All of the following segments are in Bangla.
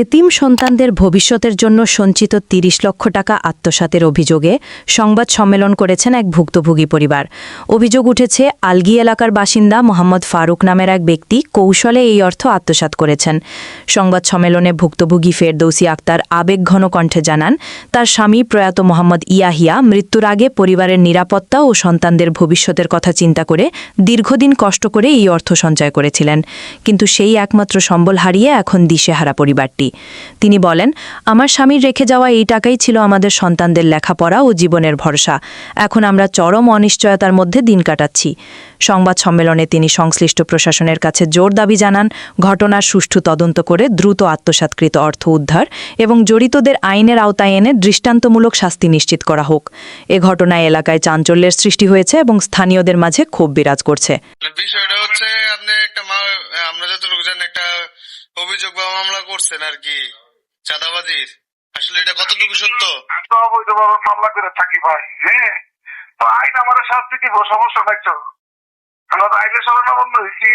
এতিম সন্তানদের ভবিষ্যতের জন্য সঞ্চিত ৩০ লক্ষ টাকা আত্মসাতের অভিযোগে সংবাদ সম্মেলন করেছেন এক ভুক্তভোগী পরিবার। অভিযোগ উঠেছে আলগি এলাকার বাসিন্দা মোহাম্মদ ফারুক নামের এক ব্যক্তি কৌশলে এই অর্থ আত্মসাৎ করেছেন। সংবাদ সম্মেলনে ভুক্তভোগী ফেরদৌসী আক্তার আবেগঘন কণ্ঠে জানান, তার স্বামী প্রয়াত মোহাম্মদ ইয়াহিয়া মৃত্যুর আগে পরিবারের নিরাপত্তা ও সন্তানদের ভবিষ্যতের কথা চিন্তা করে দীর্ঘদিন কষ্ট করে এই অর্থ সঞ্চয় করেছিলেন, কিন্তু সেই একমাত্র সম্বল হারিয়ে এখন দিশেহারা পরিবারটি। তিনি বলেন, আমার স্বামীর রেখে যাওয়া এই টাকাই ছিল আমাদের সন্তানদের লেখাপড়া ও জীবনের ভরসা। এখন আমরা চরম অনিশ্চয়তার মধ্যে দিন কাটাচ্ছি। সংবাদ সম্মেলনে তিনি সংশ্লিষ্ট প্রশাসনের কাছে জোর দাবি জানান, ঘটনার সুষ্ঠু তদন্ত করে দ্রুত আত্মসাৎকৃত অর্থ উদ্ধার এবং জড়িতদের আইনের আওতায় এনে দৃষ্টান্তমূলক শাস্তি নিশ্চিত করা হোক। এ ঘটনায় এলাকায় চাঞ্চল্যের সৃষ্টি হয়েছে এবং স্থানীয়দের মাঝে ক্ষোভ বিরাজ করছে। বিষয়টা হচ্ছে আপনি আমরা যতটুকু জানি একটা অভিযোগ বা মামলা করছেন আর কি চাঁদাবাজির, আসলে এটা কতটুকু সত্য? অবৈধভাবে মামলা করে থাকি ভাই। হ্যাঁ, তো আইন আমার শাস্তি দিব, সমস্যা নাই। তো আমরা তো আইনের শরণাপন্ন হয়েছি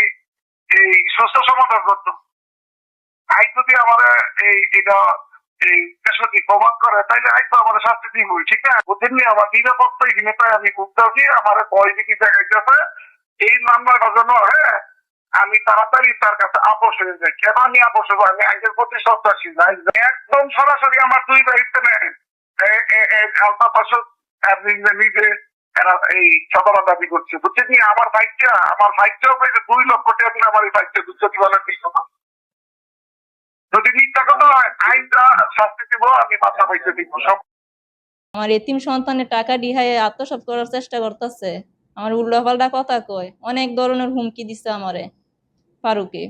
এই সুস্থ সমাধান করত। আইন যদি আমার এই প্রমাণ করে তাইলে আইন তো আমার শাস্তি দিবই, ঠিক না? ওদের নিয়ে আমার নিরাপত্তা এখানে আমি বুঝতে হচ্ছি আমার ভয় দিকে দেখাইতেছে এই মামলাটার জন্য। হ্যাঁ, আমি তাড়াতাড়ি তার কাছে আপোষ হয়ে যাই। কেন আমি আপোষ হবো? আমি আইনের প্রতি শ্রদ্ধাশীল, একদম সরাসরি আমার দুই দায়িত্ব নেই নিজে এই সদরা দাবি করছে, বুঝছেন? আমার বাইকটাও পেয়েছে 2 লক্ষ টাকা দিন আমার এই বাইকটা দুর্যোগীবানের দিত না। যদি মিথ্যা কথা হয় আইনটা শাস্তি দিব, আমি মাথা পাইতে দিব। আমার এতিম সন্তানের টাকা ডিহায় আত্মসাৎ করার চেষ্টা করতেছে, আমার উল্টাপাল্টা কথা কয়, অনেক ধরনের হুমকি দিচ্ছে আমারে ফারুকে।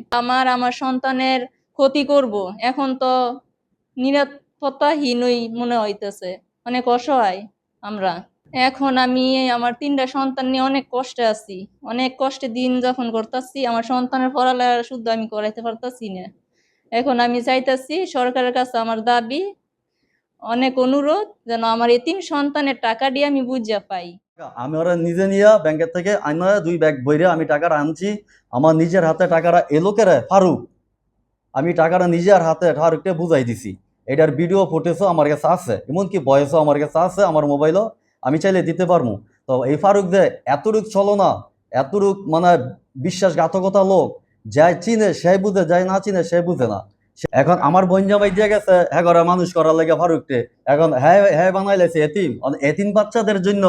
আমার সন্তানের ক্ষতি করব, এখন তো নিরাপত্তাহীনই মনে হইতেছে, অনেক অসহায় আমরা। এখন আমি আমার 3টা সন্তান নিয়ে অনেক কষ্টে আছি, অনেক কষ্টে দিন যাপন করতেছি। আমার সন্তানের পড়ালেখা শুদ্ধ আমি করাইতে পারতাছি না। এখন আমি চাইতেছি সরকারের কাছে আমার দাবি, অনেক অনুরোধ যেন আমার এতিম সন্তানের টাকা দিয়ে আমি বুঝা পাই। আমি ওরা নিজে নিয়ে ব্যাংকের থেকে আইনা 2 ব্যাগ বইরে আমি টাকাটা আনছি। আমার নিজের হাতে টাকাটা এলো কেরে ফারুক, আমি টাকাটা নিজের হাতে ফারুককে বুঝাই দিছি। এটার ভিডিও ফুটেজও আমার কাছে আছে, এমনকি ভয়েসও আমার কাছে আছে আমার মোবাইলও, আমি চাইলে দিতে পারবো। তো এই ফারুক যে এতটুক চলো না, এতটুক মানে বিশ্বাসঘাতকতা লোক, যাই চিনে সে বুঝে, যাই না চিনে সে বুঝে না। এখন আমার বোন জামাই দিয়ে গেছে হ্যাঁ করে মানুষ করার লাগে ফারুককে, এখন হ্যাঁ বানাই লাইছে এতিম। এতিম বাচ্চাদের জন্য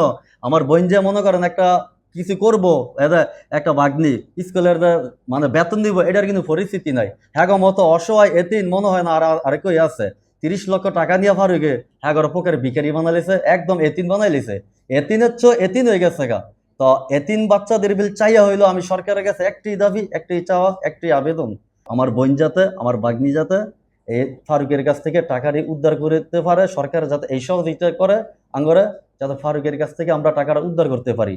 আমার বোন যে মনে করেন একটা কিছু করবো, একটা বাগনি স্কুলের মানে বেতন দিব, এটার কিন্তু পরিস্থিতি নাই। হ্যাঁ মতো অসহায় এতিম মনে হয় না আর কই আছে। 30 লক্ষ টাকা নিয়ে ফারুকে হ্যাঁ পকের ভিখারি বানাইছে, একদম এতিম বানাই লিছে। এতিনের এতিন হয়ে গেছে গা। তো এতিম বাচ্চাদের বিল চাইয়া হইলো আমি সরকারের কাছে একটি দাবি, একটি চাওয়া, একটি আবেদন, আমার বোন যাতে, আমার বাগ্নি যাতে এই ফারুকের কাছ থেকে টাকাটি উদ্ধার করতে পারে, সরকার যাতে এই সহযোগিতা করে আঙ্গরে, যাতে ফারুকের কাছ থেকে আমরা টাকাটা উদ্ধার করতে পারি।